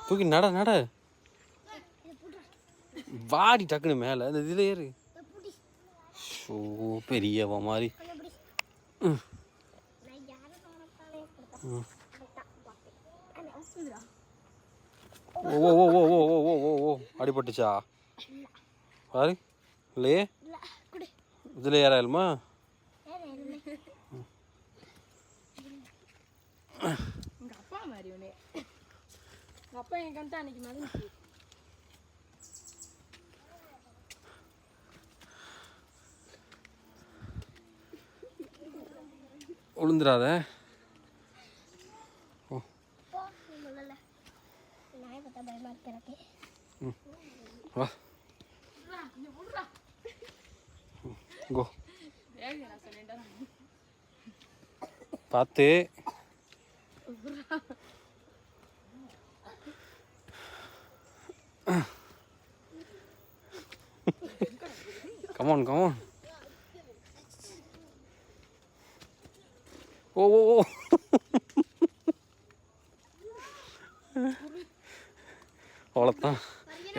தூக்கி நட நட வாடி டக்குன்னு மேலே அந்த இதில் ஏறு. ஷோ பெரியவா மாதிரி. ஓ ஓ ஓ ஓ ஓ ஓ ஓ ஓ அடிபட்டுச்சா பாரு இல்லையே இதில் ஏறாயிலுமா? எங்கள் அப்பா மாதிரி ஒன்று எங்கள் அப்பா என் கண்டு அன்னைக்கு மறந்துச்சு. விழுந்துடாத. வா கோ பார்த்து. Come on come on. ஓ ஓ ஓ அவ்வளோத்தான்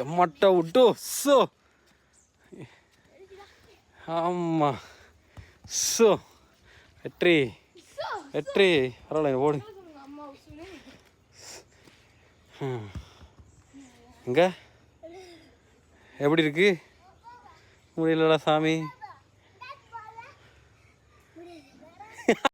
எம்மட்டை விட்டு. ஸோ ஆமாம் ஸோ வெற்றி வெற்றி பரவாயில்ல ஓடு. எங்க எப்படி இருக்கு முடியலடா சாமி.